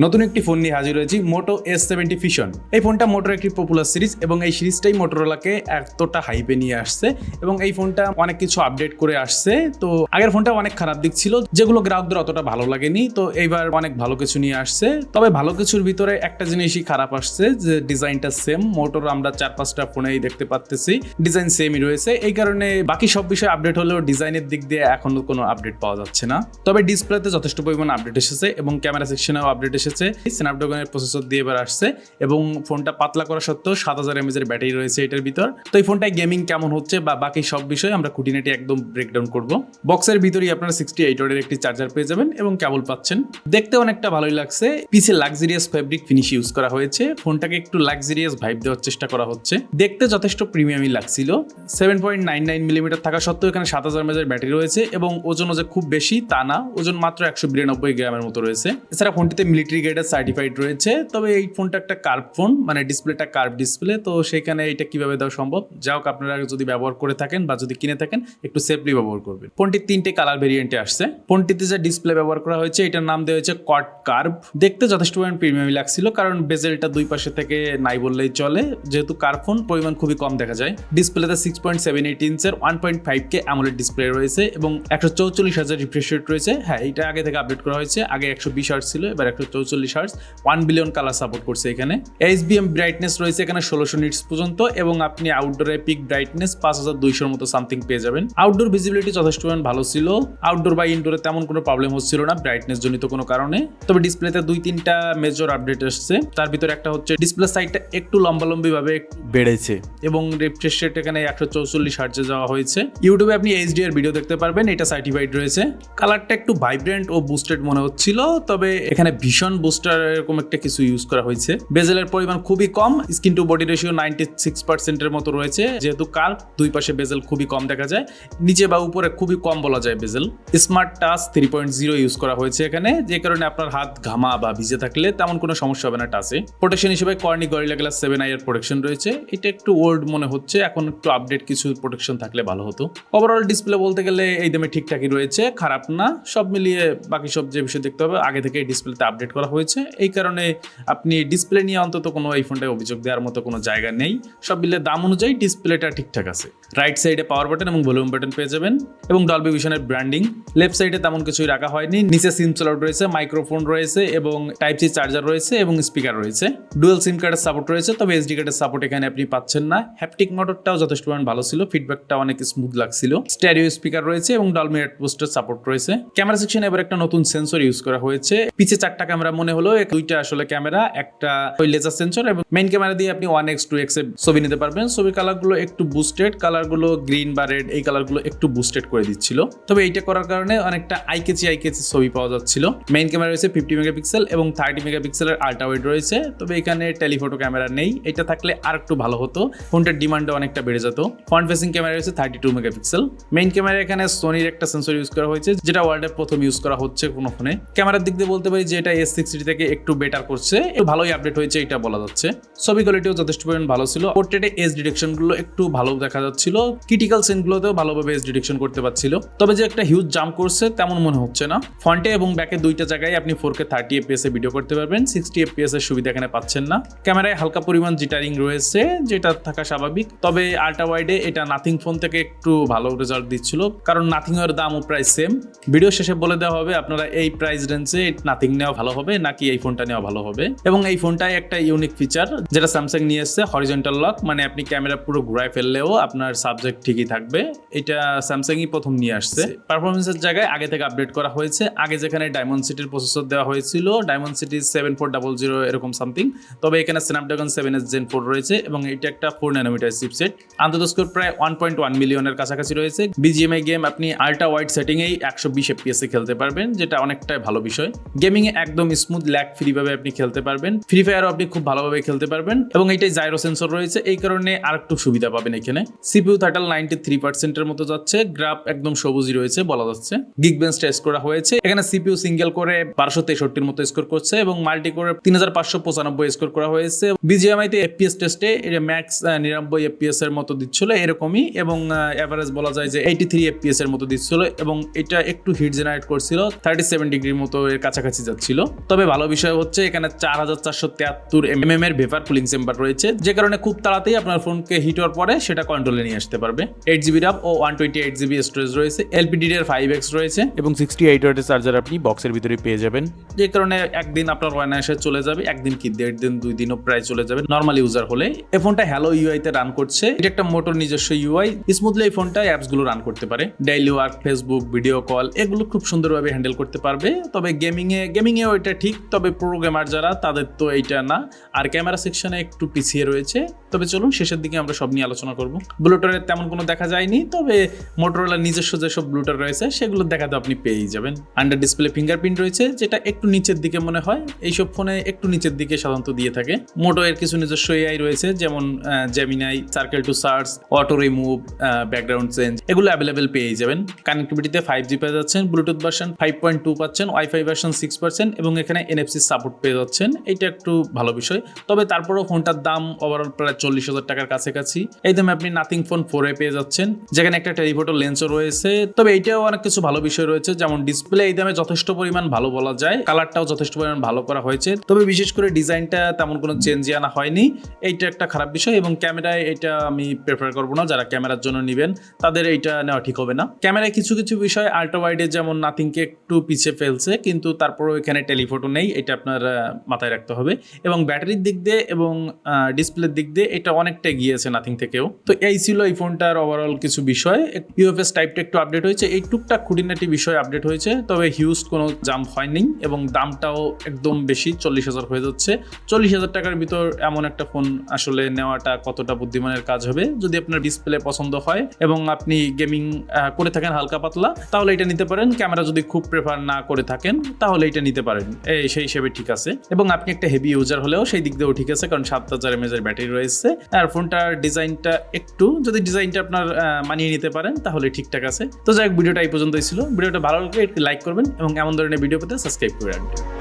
নতুন একটি ফোন নিয়ে হাজির হয়েছি, মোটো S70 ফিশন। এই ফোনটা মোটোর একটি পপুলার সিরিজ এবং এই সিরিজটাই মোটোরোলাকে এতটা হাইপে নিয়ে আসছে এবং এই ফোনটা অনেক কিছু আপডেট করে আসছে। তো আগের ফোনটা অনেক খারাপ দিক ছিল যেগুলো গ্রাহকদের অতটা ভালো লাগেনি, তো এইবার অনেক ভালো কিছু নিয়ে আসছে। তবে ভালো কিছুর ভিতরে একটা জিনিসই খারাপ আসছে, যে ডিজাইনটা সেম। মোটোর আমরা 4-5টা ফোনেই দেখতে পাচ্ছি ডিজাইন সেমই রয়েছে, এই কারণে বাকি সব বিষয় আপডেট হলেও ডিজাইনের দিক দিয়ে এখনো কোনো আপডেট পাওয়া যাচ্ছে না। তবে ডিসপ্লেতে যথেষ্ট পরিমাণ আপডেট এসেছে এবং ক্যামেরা সেকশনেও আপডেট এসেছে। স্ন্যাপড্রাগনের প্রসেসর দিয়ে এবার আসছে এবং ফোনটা পাতলা করা সত্ত্বেও 7000 mAh এর ব্যাটারি রয়েছে এটার ভিতর। তো এই ফোনটায় গেমিং কেমন হচ্ছে বা বাকি সব বিষয় আমরা খুঁটিনাটি একদম ব্রেকডাউন করব। বক্সের ভিতরেই আপনারা 68 ওয়াটের একটি চার্জার পেয়ে যাবেন এবং কেবল পাচ্ছেন। দেখতে অনেকটা ভালোই লাগছে। পিছে লাক্সারিয়াস ফেব্রিক ফিনিশ ইউজ করা হয়েছে, ফোনটাকে একটু লাক্সারিয়াস ভাইব দেওয়ার চেষ্টা করা হচ্ছে। দেখতে যথেষ্ট প্রিমিয়ামই লাগছিল। 7.99 মিলিমিটার থাকা সত্ত্বেও এখানে 7000 mAh এর ব্যাটারি রয়েছে এবং ওজনও যে খুব বেশি তা না, ওজন মাত্র 192 গ্রামের মতো রয়েছে। এছাড়া ফোনটিতে মিলিটারি গ্রেডের সার্টিফাইড রয়েছে। তবে এই ফোনটা একটা কার্ভ ফোন, মানে ডিসপ্লেটা কার্ভ ডিসপ্লে, তো সেখানে এটা কিভাবে দেওয়া সম্ভব? যাও আপনারা যদি ব্যবহার করে থাকেন বা যদি কিনে থাকেন একটু সেফলি ব্যবহার করবেন। ফোনটি 3টে কালার ভেরিয়েন্টে আসছে। ফোনটিতে যে ডিসপ্লে ব্যবহার করা হয়েছে এটার নাম দেওয়া হয়েছে কোয়াড কার্ভ। দেখতে যথেষ্ট পরিমাণ প্রিমিয়ামই লাগছিল, কারণ বেজেলটা দুই পাশে থেকে নাই বললেই চলে। যেহেতু কার্ভ ফোন পরিমাণ খুবই কম দেখা যায়। ডিসপ্লেতে 6.78 ইঞ্চের 1.5K অ্যামোলেড ডিসপ্লে রয়েছে এবং 144,000 রিফ্রেশ রেট রয়েছে। হ্যাঁ, এটা আগে থেকে আপডেট করা হয়েছে। আগে 120 হার্টজ ছিল, এবার 144 হার্টজ। 1 বিলিয়ন কালার সাপোর্ট করছে এখানে। HBM ব্রাইটনেস রয়েছে এখানে 1600 নিটস পর্যন্ত এবং আপনি আউটডোরে পিক ব্রাইটনেস 5200 মতো সামথিং পেয়ে যাবেন। আউটডোর ভিজিবিলিটি যথেষ্ট ভালো ছিল। আউটডোর বা ইনডোরে তেমন কোনো প্রবলেম হচ্ছিল না ব্রাইটনেস জনিত কোনো কারণে। তবে ডিসপ্লেতে 2-3টা মেজর আপডেট আসছে। তার ভিতরে একটা হচ্ছে ডিসপ্লে সাইজটা একটু লম্বালম্বি ভাবে বেড়েছে এবং রিফ্রেশ রেট এখানে 144 হার্টজে যাওয়া হয়েছে। ইউটিউবে আপনি HDR ভিডিও দেখতে পারবেন, এটা সার্টিফাইড রয়েছে। কালারটা একটু ভাইব্রেন্ট ও বুস্টেড মনে হচ্ছিল, তবে এখানে ভীষণ বুস্টার এরকম একটা কিছু ইউজ করা হয়েছে। বেজেলের পরিমাণ খুবই কম, স্ক্রিন টু বডি রেশিও 96% এর মতো রয়েছে। যেহেতু কার্ভ, দুই পাশে বেজেল খুবই কম দেখা যায়, নিচে বা উপরে খুবই কম বলা যায় বেজেল। স্মার্ট টাচ 3.0 ইউজ করা হয়েছে এখানে, যে কারণে আপনার হাত ঘামা বা ভিজে থাকলে তেমন কোনো সমস্যা হবে না টাচে। প্রোটেকশন হিসেবে কর্নিং গরিলা গ্লাস 7i এর প্রোটেকশন রয়েছে। এটা একটু ওল্ড মনে হচ্ছে, এখন একটু আপডেট কিছু প্রোটেকশন থাকলে ভালো হতো। ওভারঅল ডিসপ্লে বলতে গেলে এই দামে ঠিকঠাকই রয়েছে, খারাপ না। সব মিলিয়ে বাকি সব যে বিষয় দেখতে হবে, আগে থেকে ডিসপ্লেতে আপডেট করা হয়েছে, এই কারণে আপনি ডিসপ্লে নিয়ে অন্তত কোনো এই ফোনটায় অভিযোগ দেওয়ার মতো কোনো জায়গা নেই। সব মিলে দাম অনুযায়ী ডিসপ্লেটা ঠিকঠাক আছে। রাইট সাইডে পাওয়ার বাটন এবং ভলিউম বাটন পেয়ে যাবেন এবং ডলবি ভিশনের ব্র্যান্ডিং। লেফট সাইডে তেমন কিছুই রাখা হয়নি। নিচে সিম স্লট রয়েছে, মাইক্রোফোন রয়েছে এবং টাইপ সি চার্জার রয়েছে এবং স্পিকার রয়েছে। ডুয়াল সিম কার্ডের সাপোর্ট রয়েছে, তবে SD কার্ডের সাপোর্ট এখানে আপনি পাচ্ছেন না। হ্যাপটিক মোটরটাও যথেষ্ট ভালো ছিল, ফিডব্যাকটা অনেক স্মুথ লাগছিল। স্টেরিও স্পিকার রয়েছে এবং ডলবি অ্যাটমোসের সাপোর্ট রয়েছে। ক্যামেরা সেকশনে এবার একটা নতুন সেন্সর ইউজ করা হয়েছে। পিছে 4টা ক্যামেরা মনে হলো, দুইটা আসলে ক্যামেরা, একটা ওই লেজার সেন্সর এবং মেইন ক্যামেরা দিয়ে আপনি 1x 2x এ ছবি নিতে পারবেন। ছবির কালারগুলো একটু বুস্টেড, কালারগুলো গ্রিন বা রেড, এই কালারগুলো একটু বুস্টেড করে দিচ্ছিল। তবে এইটা করার কারণে অনেকটা আইকেচি ছবি পাওয়া যাচ্ছিল। মেইন ক্যামেরা রয়েছে 50 মেগাপিক্সেল এবং 30 মেগাপিক্সেলের আল্ট্রা ওয়াইড রয়েছে। তবে এখানে টেলিফটো ক্যামেরা নেই, এটা থাকলে আর একটু ভালো হতো, ফোনটার ডিমান্ডও অনেকটা বেড়ে যেত। ফ্রন্ট ফেসিং ক্যামেরা রয়েছে 32 মেগাপিক্সেল। মেইন ক্যামেরা এখানে সোনির একটা সেন্সর ইউজ করা হয়েছে, যেটা ওয়ার্ল্ডের প্রথম ইউজ করা হচ্ছে কোনো ফোনে। ক্যামেরার দিক দিয়ে বলতে পারি যে এটা S60 থেকে একটু বেটার করছে, ভালোই আপডেট হয়েছে এটা বলা যাচ্ছে। ছবি কোয়ালিটিও যথেষ্ট পরিমাণ ভালো ছিল। পোর্ট্রেটে এজ ডিটেকশন গুলো একটু ভালো দেখা যাচ্ছিল, ক্রিটিক্যাল সিন গুলোতেও ভালোভাবে এজ ডিটেকশন করতে পারছিল। তবে যে একটা হিউজ জাম্প করছে তেমন মনে হচ্ছে না। ফ্রন্টে এবং ব্যাকে দুইটা জায়গায় আপনি 4K 30 FPS এ ভিডিও করতে পারবেন, 60 FPS এর সুবিধা এখানে পাচ্ছেন না। ক্যামেরায় হালকা পরিমাণ জিটারিং রয়েছে, যেটা থাকা স্বাভাবিক। তবে আল্ট্রা ওয়াইডে এটা নাথিং ফোন থেকে একটু ভালো রেজাল্ট দিচ্ছিল, কারণ নাথিং এর দামও প্রায় সেম। ভিডিও শেষে বলে দেওয়া হবে আপনারা এই প্রাইস রেঞ্জে নাথিং নেওয়া ভালো হবে নাকি এই ফোনটা নেওয়া ভালো হবে। এবং এই ফোনটায় একটা ইউনিক ফিচার যেটা স্যামসাং নিয়ে এসেছে, হরিজন্টাল লক, মানে আপনি ক্যামেরা পুরো ঘুরায় ফেললেও আপনার সাবজেক্ট ঠিকই থাকবে। এটা স্যামসাংই প্রথম নিয়ে আসছে। পারফরমেন্সের জায়গায় আগে থেকে আপডেট করা হয়েছে। আগে যেখানে ডায়মন্ডসিটির প্রসেসর দেওয়া হয়েছিল, ডায়মন্ডসিটি 7400 এরকম সামথিং, তবে এখানে স্ন্যাপড্রাগন 7s Gen 4 রয়েছে এবং এটা একটা 4 ন্যানোমিটার চিপসেট। আন্তর্জাতিক স্কোর প্রায় 1.1 মিলিয়নের কাছাকাছি রয়েছে। BGMI গেম আপনি আল্ট্রা ওয়াইড সেটিং এই 120 FPS এ খেলতে পারবেন, যেটা অনেকটাই ভালো বিষয়। গেমিং এ একদম স্মুথ ল্যাগ ফ্রি ভাবে আপনি খেলতে পারবেন। ফ্রি ফায়ারও আপনি খুব ভালোভাবে খেলতে পারবেন এবং এইটাই জাইরো সেন্সর রয়েছে, এই কারণে আরেকটু সুবিধা পাবেন এখানে। CPU থার্টাল 93% এর মতো যাচ্ছে, গ্রাফ একদম সবুজই রয়েছে বলা যাচ্ছে। গিগবেঞ্চ টেস্ট করা হয়েছে, এখানে CPU সিঙ্গেল করে 1263 মতো স্কোর করছে এবং মাল্টি করে 3595 স্কোর করা হয়েছে। BGMI তে FPS টেস্টে এটা ম্যাক্স 99 FPS এর মতো দিচ্ছিল এরকমই, এবং এভারেজ বলা যায় যে 83 FPS এর মতো দিচ্ছিল এবং এটা একটু হিট জেনারেট করছিল, 37 ডিগ্রির মতো এর কাছাকাছি যাচ্ছিল। তবে ভালো বিষয় হচ্ছে এখানে 4473 mm এর ভেপার কুলিং চেম্বার রয়েছে, যে কারণে খুব তাড়াতাড়ি আপনার ফোনকে হিট হওয়ার পরে সেটা কন্ট্রোলে নিয়ে আসতে পারবে। 8GB RAM ও 128GB স্টোরেজ রয়েছে, LPDDR5X রয়েছে এবং 68 ওয়াটের চার্জার আপনি বক্সের ভিতরে পেয়ে যাবেন, যে কারণে একদিন আপনার অনায়াসে চলে যাবে, একদিন কি 1.5 দিন 2 দিনও প্রায় চলে যাবে নর্মাল ইউজার হলে। এই ফোনটা হ্যালো ইউআই তে রান করছে, এটা একটা মোটর নিজস্ব ইউআই, স্মুথলি এই ফোনটা অ্যাপস গুলো রান করতে পারে, daily work, Facebook, video call এগুলো খুব সুন্দরভাবে হ্যান্ডেল করতে পারবে। তবে গেমিংয়েও এটা ঠিক, তবে প্রো গেমার যারা তাদের তো এইটা না। আর ক্যামেরা সেকশনে একটু পিছিয়ে রয়েছে। তবে চলুন শেষের দিকে আমরা সব নিয়ে আলোচনা করব। ব্লুটুথের তেমন কোনো দেখা যায়নি, তবে মোটরোলার নিজস্ব যেসব ব্লুটুথ রয়েছে সেগুলো দেখাতে আপনি পেয়েই যাবেন। আন্ডার ডিসপ্লে ফিঙ্গারপ্রিন্ট রয়েছে, যেটা একটু নিচের দিকে মনে হয়, এইসব ফোনে একটু নিচের দিকে সাধারণত দিয়ে থাকে। মোটো এর কিছু নিজস্ব এআই রয়েছে, যেমন Gemini, circle to search, auto remove, background change, এগুলো অ্যাভেলেবেল পেয়ে যাবেন। কানেক্টিভিটিতে 5G পেয়ে যাচ্ছেন, ব্লুটুথ ভার্সন 5.2 পাচ্ছেন, ওয়াইফাই ভার্সন 6% এবং এখানে NFC সাপোর্ট পেয়ে যাচ্ছেন, এটা একটু ভালো বিষয়। তবে তারপরেও ফোনটার দাম ওভারঅল প্রায় 40,000 টাকার কাছাকাছি। এই দামে আপনি নাথিং ফোন 4A পেয়ে যাচ্ছেন, যেখানে একটা টেলিফোটো লেন্সও রয়েছে। তবে এইটাও অনেক কিছু ভালো বিষয় রয়েছে, যেমন ডিসপ্লে এই দামে যথেষ্ট পরিমাণ ভালো বলা যায়, কালারটাও যথেষ্ট পরিমাণ ভালো করা হয়েছে। তবে বিশেষ করে ডিজাইনটা তেমন কোনো চেঞ্জ আনা হয়নি, এইটা একটা খারাপ বিষয়। এবং ক্যামেরায় এটা আমি প্রেফার করবো না, যারা ক্যামেরার জন্য নেবেন তাদের এইটা নেওয়া ঠিক হবে না। ক্যামেরায় কিছু কিছু বিষয় আল্ট্রা ওয়াইডে যেমন নাথিংকে একটু পিছিয়ে ফেলছে, কিন্তু তারপরেও এখানে টেলিফোটো নেই, এটা আপনার মাথায় রাখতে হবে। এবং ব্যাটারির দিক দিয়ে এবং ডিসপ্লের দিক দিয়ে এটা অনেকটা গিয়েছে নাথিং থেকেও। তো এই ছিল এই ফোনটার ওভারঅল কিছু বিষয়। ইউএফএস টাইপটা একটু আপডেট হয়েছে, এই টুকটাক খুঁটিনাটি বিষয় আপডেট হয়েছে, তবে হিউজ কোনো জাম্প হয়নি এবং দামটাও একদম বেশি, 40,000 হয়ে যাচ্ছে। 40,000 টাকার ভিতর এমন একটা ফোন আসলে নেওয়াটা কতটা বুদ্ধিমানের কাজ হবে? যদি আপনার ডিসপ্লে পছন্দ হয় এবং আপনি গেমিং করে থাকেন হালকা পাতলা, তাহলে এটা নিতে পারেন। ক্যামেরা যদি খুব প্রেফার না করে থাকেন তাহলে এটা নিতে পারেন, সেই হিসেবে ঠিক আছে। এবং আপনি একটা হেভি ইউজার হলেও সেই দিক দিয়েও ঠিক আছে, কারণ 7000 mAh ব্যাটারি রয়েছে। আর ফোনটার ডিজাইনটা একটু, যদি ডিজাইনটা আপনার মানিয়ে নিতে পারেন তাহলে ঠিকঠাক আছে। তো যাই হোক, ভিডিওটা এই পর্যন্তই ছিল। ভিডিওটা ভালো লাগলে একটু লাইক করবেন এবং এমন ধরনের ভিডিও পেতে সাবস্ক্রাইব করে রাখবেন।